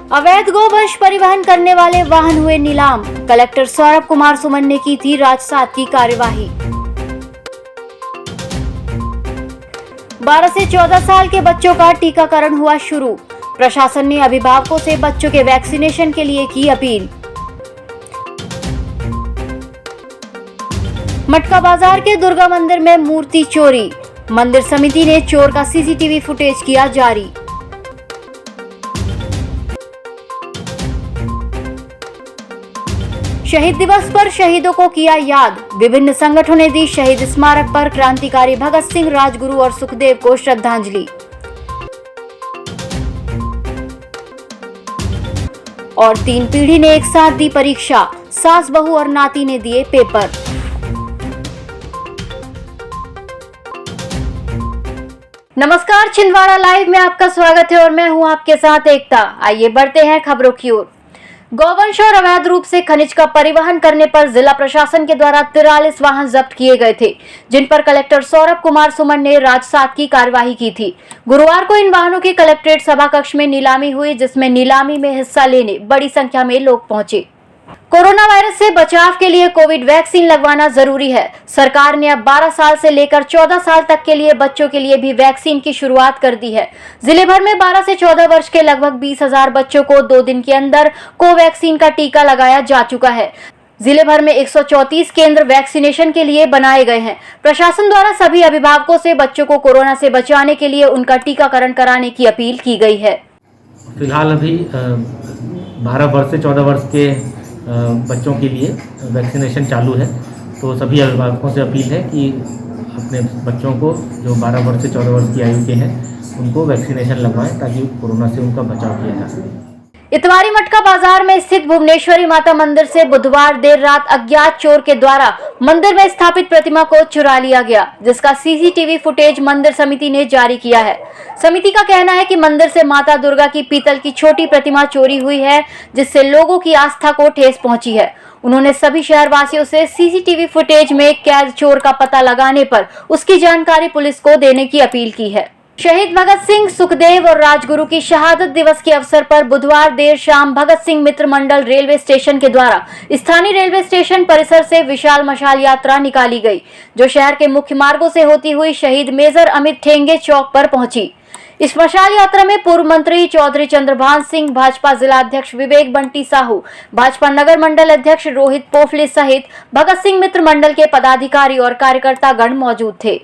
अवैध गोवंश परिवहन करने वाले वाहन हुए नीलाम। कलेक्टर सौरभ कुमार सुमन ने की थी राजसात की कार्यवाही। 12 से 14 साल के बच्चों का टीकाकरण हुआ शुरू। प्रशासन ने अभिभावकों से बच्चों के वैक्सीनेशन के लिए की अपील। मटका बाजार के दुर्गा मंदिर में मूर्ति चोरी। मंदिर समिति ने चोर का सीसीटीवी फुटेज किया जारी। शहीद दिवस पर शहीदों को किया याद। विभिन्न संगठनों ने दी शहीद स्मारक पर क्रांतिकारी भगत सिंह, राजगुरु और सुखदेव को श्रद्धांजलि। और 3 पीढ़ी ने एक साथ दी परीक्षा। सास, बहू और नाती ने दिए पेपर। नमस्कार, छिंदवाड़ा लाइव में आपका स्वागत है और मैं हूं आपके साथ एकता। आइए बढ़ते हैं खबरों की ओर। गोवंश और अवैध रूप से खनिज का परिवहन करने पर जिला प्रशासन के द्वारा 43 वाहन जब्त किए गए थे, जिन पर कलेक्टर सौरभ कुमार सुमन ने राजसात की कार्यवाही की थी। गुरुवार को इन वाहनों की कलेक्ट्रेट सभा कक्ष में नीलामी हुई, जिसमें नीलामी में हिस्सा लेने बड़ी संख्या में लोग पहुंचे। कोरोना वायरस से बचाव के लिए कोविड वैक्सीन लगवाना जरूरी है। सरकार ने अब 12 साल से लेकर 14 साल तक के लिए बच्चों के लिए भी वैक्सीन की शुरुआत कर दी है। जिले भर में 12 से 14 वर्ष के लगभग 20,000 बच्चों को 2 दिन के अंदर कोवैक्सीन का टीका लगाया जा चुका है। जिले भर में 134 केंद्र वैक्सीनेशन के लिए बनाए गए हैं। प्रशासन द्वारा सभी अभिभावकों से बच्चों को कोरोना से बचाने के लिए उनका टीकाकरण कराने की अपील की गई है। फिलहाल अभी 12 वर्ष से 14 वर्ष के बच्चों के लिए वैक्सीनेशन चालू है, तो सभी अभिभावकों से अपील है कि अपने बच्चों को जो 12 वर्ष से 14 वर्ष की आयु के हैं उनको वैक्सीनेशन लगवाएं ताकि कोरोना से उनका बचाव किया जा सके। इतवारी मटका बाजार में स्थित भुवनेश्वरी माता मंदिर से बुधवार देर रात अज्ञात चोर के द्वारा मंदिर में स्थापित प्रतिमा को चुरा लिया गया, जिसका सीसीटीवी फुटेज मंदिर समिति ने जारी किया है। समिति का कहना है कि मंदिर से माता दुर्गा की पीतल की छोटी प्रतिमा चोरी हुई है, जिससे लोगों की आस्था को ठेस पहुंची है। उन्होंने सभी शहरवासियों से सीसीटीवी फुटेज में कैद चोर का पता लगाने पर उसकी जानकारी पुलिस को देने की अपील की है। शहीद भगत सिंह, सुखदेव और राजगुरु की शहादत दिवस के अवसर पर बुधवार देर शाम भगत सिंह मित्र मंडल रेलवे स्टेशन के द्वारा स्थानीय रेलवे स्टेशन परिसर से विशाल मशाल यात्रा निकाली गई, जो शहर के मुख्य मार्गों से होती हुई शहीद मेजर अमित ठेंगे चौक पर पहुंची। इस मशाल यात्रा में पूर्व मंत्री चौधरी चंद्रभान सिंह, भाजपा जिला अध्यक्ष विवेक बंटी साहू, भाजपा नगर मंडल अध्यक्ष रोहित पोफले सहित भगत सिंह मित्र मंडल के पदाधिकारी और कार्यकर्ता गण मौजूद थे।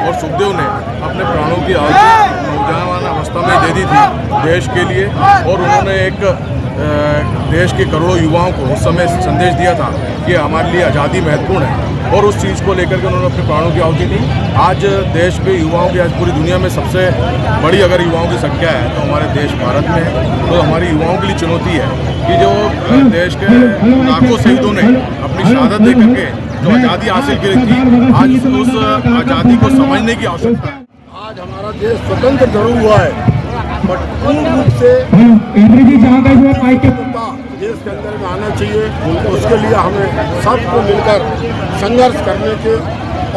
और सुखदेव ने अपने प्राणों की आहुति नौजवान अवस्था में दे दी थी देश के लिए, और उन्होंने एक देश के करोड़ों युवाओं को उस समय संदेश दिया था कि हमारे लिए आज़ादी महत्वपूर्ण है, और उस चीज़ को लेकर के उन्होंने अपने प्राणों की आहुति दी। आज देश पे युवाओं की, आज पूरी दुनिया में सबसे बड़ी अगर युवाओं की संख्या है तो हमारे देश भारत में है। तो हमारी युवाओं के लिए चुनौती है कि जो देश के लाखों शहीदों ने अपनी शहादत दे करके जो आज़ादी हासिल की थी, आज उस आज़ादी को समझने की आवश्यकता है। आज हमारा देश स्वतंत्र जरूर हुआ है, बट पूर्ण रूप से देश के अंदर में आना चाहिए। तो उसके लिए हमें सबको मिलकर संघर्ष करने के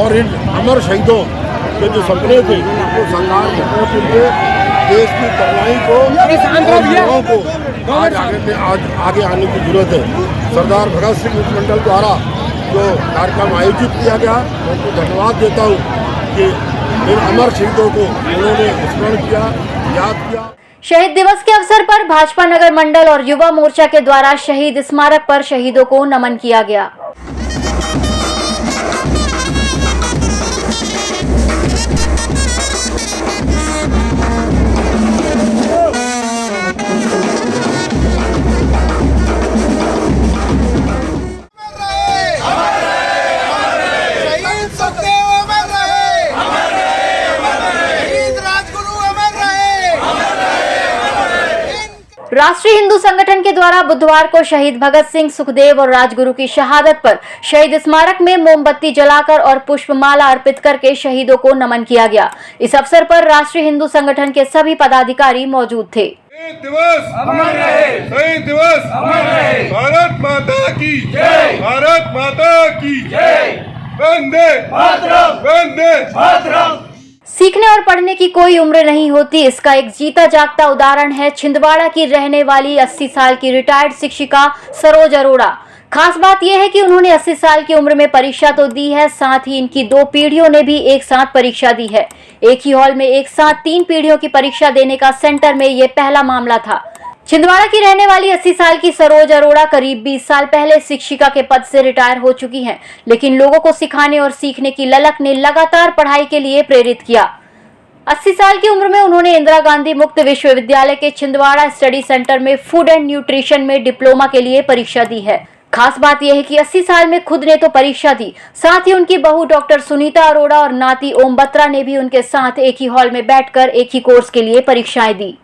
और इन अमर शहीदों के जो सपने थे उनको संघार करने के लिए देश की तरुणाई को और युवाओं को आज आगे आने की जरूरत है। सरदार भगत सिंह मित्र मंडल द्वारा जो कार्यक्रम आयोजित किया गया, मैं उनको धन्यवाद देता हूँ कि इन अमर शहीदों को उन्होंने स्मरण किया, याद किया। शहीद दिवस के अवसर पर भाजपा नगर मंडल और युवा मोर्चा के द्वारा शहीद स्मारक पर शहीदों को नमन किया गया। राष्ट्रीय हिंदू संगठन के द्वारा बुधवार को शहीद भगत सिंह, सुखदेव और राजगुरु की शहादत पर शहीद स्मारक में मोमबत्ती जलाकर और पुष्पमाला अर्पित करके शहीदों को नमन किया गया। इस अवसर पर राष्ट्रीय हिंदू संगठन के सभी पदाधिकारी मौजूद थे। शहीद दिवस अमर रहे, शहीद दिवस अमर रहे, भारत माता की जय, भारत माता की जय, वंदे मातरम, वंदे मातरम। सीखने और पढ़ने की कोई उम्र नहीं होती, इसका एक जीता जागता उदाहरण है छिंदवाड़ा की रहने वाली 80 साल की रिटायर्ड शिक्षिका सरोज अरोड़ा। खास बात यह है कि उन्होंने 80 साल की उम्र में परीक्षा तो दी है, साथ ही इनकी 2 पीढ़ियों ने भी एक साथ परीक्षा दी है। एक ही हॉल में एक साथ 3 पीढ़ियों की परीक्षा देने का सेंटर में ये पहला मामला था। छिंदवाड़ा की रहने वाली 80 साल की सरोज अरोड़ा करीब 20 साल पहले शिक्षिका के पद से रिटायर हो चुकी हैं, लेकिन लोगों को सिखाने और सीखने की ललक ने लगातार पढ़ाई के लिए प्रेरित किया। 80 साल की उम्र में उन्होंने इंदिरा गांधी मुक्त विश्वविद्यालय के छिंदवाड़ा स्टडी सेंटर में फूड एंड न्यूट्रिशन में डिप्लोमा के लिए परीक्षा दी है। खास बात यह है कि 80 साल में खुद ने तो परीक्षा दी, साथ ही उनकी बहू डॉक्टर सुनीता अरोड़ा और नाती ओम बत्रा ने भी उनके साथ एक ही हॉल में बैठकर एक ही कोर्स के लिए परीक्षाएं दी।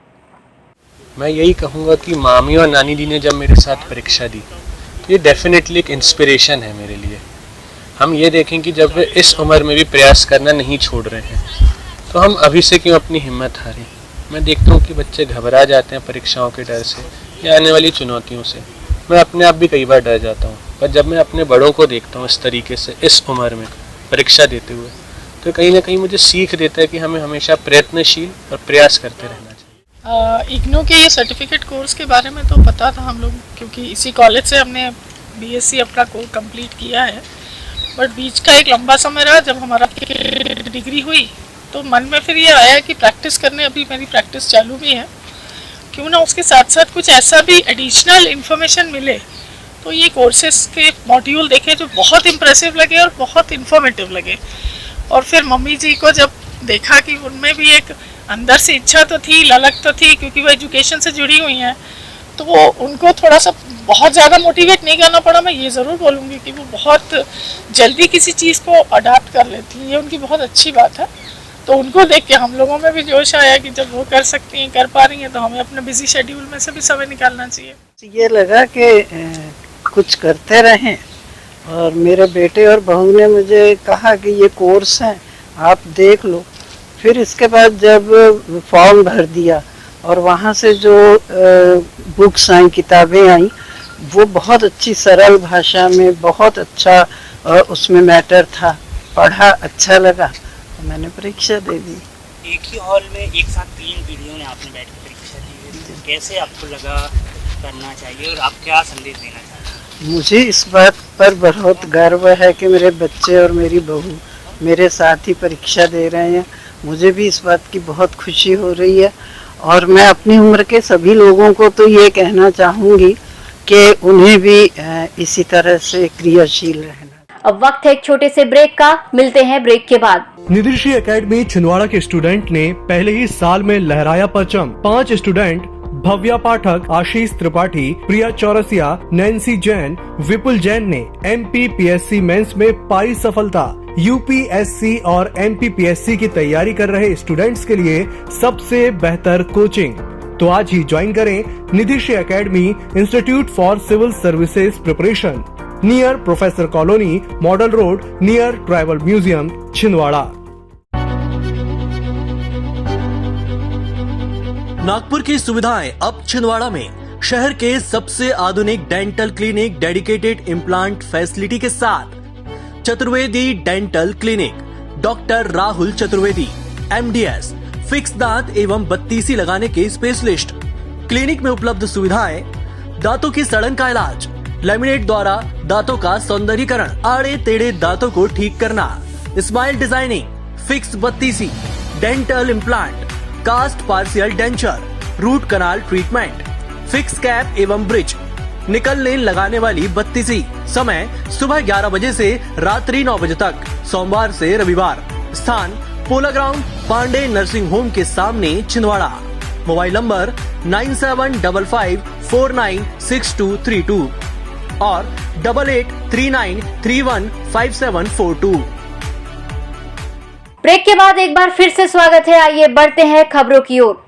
मैं यही कहूँगा कि मामी और नानी जी ने जब मेरे साथ परीक्षा दी, ये डेफिनेटली एक इंस्पिरेशन है मेरे लिए। हम ये देखें कि जब वे इस उम्र में भी प्रयास करना नहीं छोड़ रहे हैं, तो हम अभी से क्यों अपनी हिम्मत हारें। मैं देखता हूँ कि बच्चे घबरा जाते हैं परीक्षाओं के डर से या आने वाली चुनौतियों से। मैं अपने आप भी कई बार डर जाता हूँ, पर जब मैं अपने बड़ों को देखता हूँ इस तरीके से इस उम्र में परीक्षा देते हुए, तो कहीं ना कहीं मुझे सीख देता है कि हमें हमेशा प्रयत्नशील और प्रयास करते रहना चाहिए। इग्नू के ये सर्टिफिकेट कोर्स के बारे में तो पता था हम लोग, क्योंकि इसी कॉलेज से हमने बीएससी अपना कोर्स कंप्लीट किया है। बट बीच का एक लंबा समय रहा, जब हमारा डिग्री हुई तो मन में फिर ये आया कि प्रैक्टिस करने, अभी मेरी प्रैक्टिस चालू भी है, क्यों ना उसके साथ साथ कुछ ऐसा भी एडिशनल इन्फॉर्मेशन मिले। तो ये कोर्सेस के मॉड्यूल देखे जो बहुत इम्प्रेसिव लगे और बहुत इन्फॉर्मेटिव लगे। और फिर मम्मी जी को जब देखा कि उनमें भी एक अंदर से इच्छा तो थी, ललक तो थी, क्योंकि वो एजुकेशन से जुड़ी हुई हैं, तो वो उनको थोड़ा सा बहुत ज़्यादा मोटिवेट नहीं करना पड़ा। मैं ये ज़रूर बोलूँगी कि वो बहुत जल्दी किसी चीज़ को अडाप्ट कर लेती हैं, ये उनकी बहुत अच्छी बात है। तो उनको देख के हम लोगों में भी जोश आया कि जब वो कर सकती हैं, कर पा रही हैं, तो हमें अपने बिजी शेड्यूल में से भी समय निकालना चाहिए। ये लगा कि कुछ करते रहें, और मेरे बेटे और बहू ने मुझे कहा कि ये कोर्स है, आप देख लो। फिर इसके बाद जब फॉर्म भर दिया और वहाँ से जो बुक्स आई, किताबें आई, वो बहुत अच्छी सरल भाषा में बहुत अच्छा उसमें मैटर था, पढ़ा, अच्छा लगा, तो मैंने परीक्षा दे दी। एक ही हॉल में एक साथ 3 पीढ़ियों ने आपने बैठ कर परीक्षा दी है, कैसे आपको लगा करना चाहिए और आप क्या संदेश देना चाहते हैं? मुझे इस बात पर बहुत गर्व है कि मेरे बच्चे और मेरी बहू मेरे साथ ही परीक्षा दे रहे हैं। मुझे भी इस बात की बहुत खुशी हो रही है, और मैं अपनी उम्र के सभी लोगों को तो ये कहना चाहूँगी कि उन्हें भी इसी तरह से क्रियाशील रहना। अब वक्त है एक छोटे से ब्रेक का, मिलते हैं ब्रेक के बाद। निधिश्री एकेडमी छिंदवाड़ा के स्टूडेंट ने पहले ही साल में लहराया परचम। 5 स्टूडेंट भव्या पाठक, आशीष त्रिपाठी, प्रिया चौरसिया, नैन्सी जैन, विपुल जैन ने MPPSC मेंस में पाई सफलता। UPSC और MPPSC की तैयारी कर रहे स्टूडेंट्स के लिए सबसे बेहतर कोचिंग। तो आज ही ज्वाइन करें Nidhishri academy, institute for civil services preparation, near professor colony, model road, near tribal museum, Chhindwara. Nagpur की सुविधाएं अब छिंदवाड़ा में। शहर के सबसे आधुनिक dental clinic, dedicated implant facility के साथ Chaturvedi dental clinic, doctor Rahul Chaturvedi, MDS, fix दांत एवं बत्तीसी लगाने के स्पेशलिस्ट। क्लिनिक में उपलब्ध सुविधाएं: दांतों की सड़न का इलाज, लैमिनेट द्वारा दांतों का सौंदर्यीकरण, आड़े टेढ़े दांतों को ठीक करना, स्माइल डिजाइनिंग, फिक्स बत्तीसी, dental implant, cast partial denture, root canal treatment, fix cap एवं ब्रिज, निकल लेन लगाने वाली बत्तीसी। समय सुबह 11 बजे से रात्रि 9 बजे तक, सोमवार से रविवार। स्थान पोला ग्राउंड, पांडे नर्सिंग होम के सामने, छिंदवाड़ा। मोबाइल नंबर 9755496232 और 8839315742। ब्रेक के बाद एक बार फिर से स्वागत है। आइए बढ़ते हैं खबरों की ओर।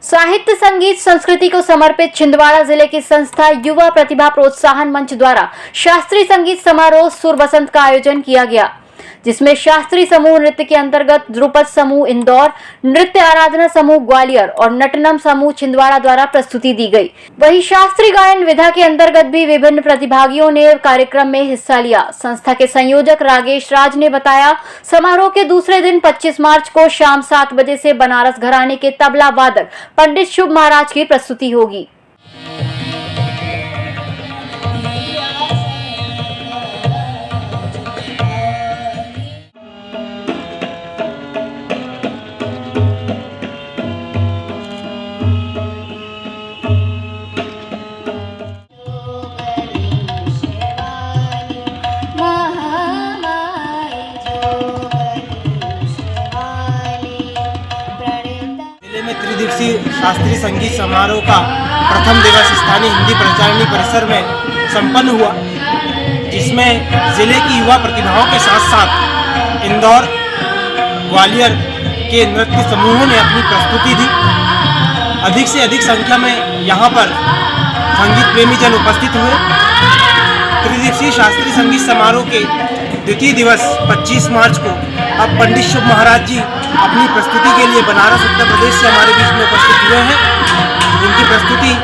साहित्य, संगीत, संस्कृति को समर्पित छिंदवाड़ा जिले की संस्था युवा प्रतिभा प्रोत्साहन मंच द्वारा शास्त्रीय संगीत समारोह सुर बसंत का आयोजन किया गया, जिसमें शास्त्रीय समूह नृत्य के अंतर्गत ध्रुपद समूह इंदौर, नृत्य आराधना समूह ग्वालियर और नटनम समूह छिंदवाड़ा द्वारा प्रस्तुति दी गई। वहीं शास्त्रीय गायन विधा के अंतर्गत भी विभिन्न प्रतिभागियों ने कार्यक्रम में हिस्सा लिया। संस्था के संयोजक रागेश राज ने बताया, समारोह के दूसरे दिन 25 मार्च को शाम 7 बजे से बनारस घराने के तबला वादक पंडित शुभ महाराज की प्रस्तुति होगी। त्रिदिवसीय शास्त्रीय संगीत समारोह का प्रथम दिवस स्थानीय हिंदी प्रचारणी परिसर में संपन्न हुआ, जिसमें जिले की युवा प्रतिभाओं के साथ साथ इंदौर, ग्वालियर के नृत्य समूहों ने अपनी प्रस्तुति दी। अधिक से अधिक संख्या में यहाँ पर संगीत प्रेमी जन उपस्थित हुए। त्रिदिवसीय शास्त्रीय संगीत समारोह के द्वितीय दिवस 25 मार्च को अब पंडित शुभ महाराज जी अपनी प्रस्तुति के लिए बनारस उत्तर प्रदेश से हमारे बीच में उपस्थित हुए हैं, जिनकी प्रस्तुति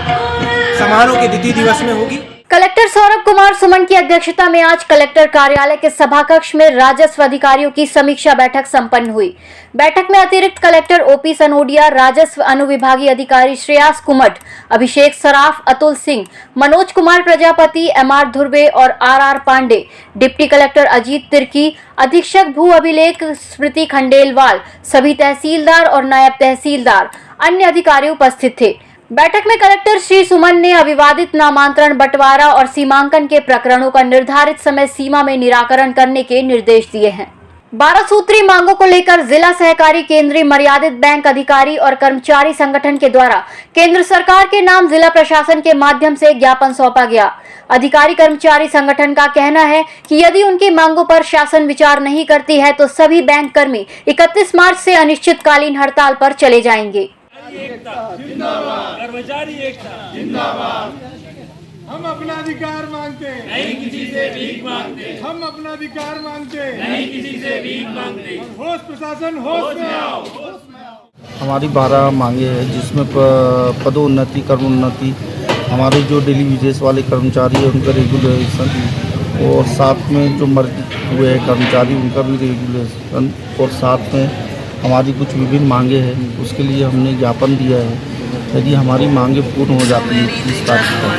समारोह के द्वितीय दिवस में होगी। कलेक्टर सौरभ कुमार सुमन की अध्यक्षता में आज कलेक्टर कार्यालय के सभाकक्ष में राजस्व अधिकारियों की समीक्षा बैठक संपन्न हुई। बैठक में अतिरिक्त कलेक्टर ओपी सनोडिया, राजस्व अनुविभागीय अधिकारी श्रेयास कुमट, अभिषेक सराफ, अतुल सिंह, मनोज कुमार प्रजापति, एमआर धुर्वे और RR Pandey, deputy collector Ajit Tirkey, अधीक्षक भू अभिलेख स्मृति खंडेलवाल, सभी तहसीलदार और नायब तहसीलदार, अन्य अधिकारी उपस्थित थे। बैठक में कलेक्टर श्री सुमन ने अविवादित नामांतरण, बंटवारा और सीमांकन के प्रकरणों का निर्धारित समय सीमा में निराकरण करने के निर्देश दिए हैं। 12 सूत्री मांगों को लेकर जिला सहकारी केंद्रीय मर्यादित बैंक अधिकारी और कर्मचारी संगठन के द्वारा केंद्र सरकार के नाम जिला प्रशासन के माध्यम से ज्ञापन सौंपा गया। अधिकारी कर्मचारी संगठन का कहना है कि यदि उनकी मांगों पर शासन विचार नहीं करती है तो सभी बैंक कर्मी 31 मार्च से अनिश्चितकालीन हड़ताल पर चले जाएंगे। कर्मचारी एकता जिंदाबाद। हम अपना अधिकार मांगते हैं, नहीं किसी से भीख मांगते। हम अपना अधिकार मांगते हैं, नहीं किसी से भीख मांगते। होश प्रशासन, होश में आओ। हमारी 12 मांगे हैं, जिसमें पदोन्नति, कर्मोन्नति, हमारे जो डेली वेजेस वाले कर्मचारी हैं उनका रेगुलेशन, और साथ में जो मर्ज हुए हैं कर्मचारी उनका भी रेगुलेशन, और साथ में हमारी कुछ विभिन्न मांगे हैं, उसके लिए हमने ज्ञापन दिया है। यदि हमारी मांगे पूर्ण हो जाती है 30 तारीख तक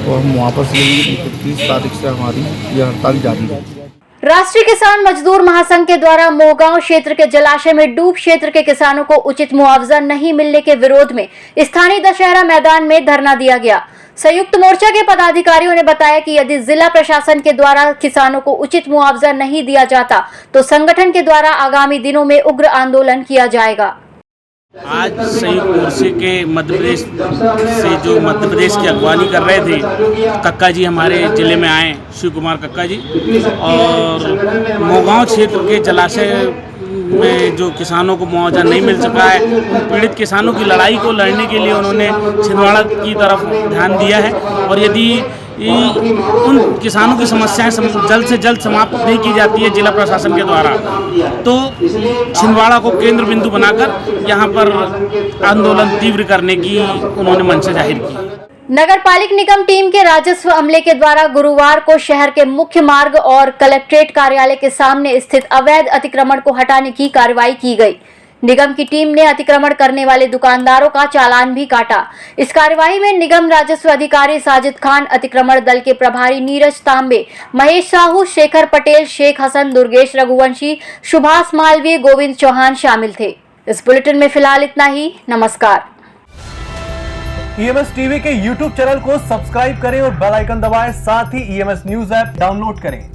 तो हम वापस लेंगे। 30 तारीख से हमारी यह हड़ताल जारी रहेगी। राष्ट्रीय किसान मजदूर महासंघ के द्वारा मोहगांव क्षेत्र के जलाशय में डूब क्षेत्र के किसानों को उचित मुआवजा नहीं मिलने के विरोध में स्थानीय दशहरा मैदान में धरना दिया गया। संयुक्त मोर्चा के पदाधिकारियों ने बताया कि यदि जिला प्रशासन के द्वारा किसानों को उचित मुआवजा नहीं दिया जाता तो संगठन के द्वारा आगामी दिनों में उग्र आंदोलन किया जाएगा। आज संयुक्त मोर्चे के मध्य प्रदेश से जो मध्य प्रदेश की अगवानी कर रहे थे कक्का जी हमारे जिले में आए, शिव कुमार कक्का जी, और मोहगांव क्षेत्र के जलाशय में जो किसानों को मुआवजा नहीं मिल सका है, उन पीड़ित किसानों की लड़ाई को लड़ने के लिए उन्होंने छिंदवाड़ा की तरफ ध्यान दिया है। और यदि उन किसानों की समस्याएं जल्द से जल्द समाप्त नहीं की जाती है जिला प्रशासन के द्वारा, तो छिंदवाड़ा को केंद्र बिंदु बनाकर यहाँ पर आंदोलन तीव्र करने की उन्होंने मंशा जाहिर की। नगर पालिक निगम टीम के राजस्व अमले के द्वारा गुरुवार को शहर के मुख्य मार्ग और कलेक्ट्रेट कार्यालय के सामने स्थित अवैध अतिक्रमण को हटाने की कार्रवाई की गई। निगम की टीम ने अतिक्रमण करने वाले दुकानदारों का चालान भी काटा। इस कार्यवाही में निगम राजस्व अधिकारी साजिद खान, अतिक्रमण दल के प्रभारी नीरज तांबे, महेश साहू, शेखर पटेल, शेख हसन, दुर्गेश रघुवंशी, सुभाष मालवीय, गोविंद चौहान शामिल थे। इस बुलेटिन में फिलहाल इतना ही। नमस्कार। ईएमएस टीवी के यूट्यूब चैनल को सब्सक्राइब करें और बेल आइकन दबाएं, साथ ही ईएमएस न्यूज ऐप डाउनलोड करें।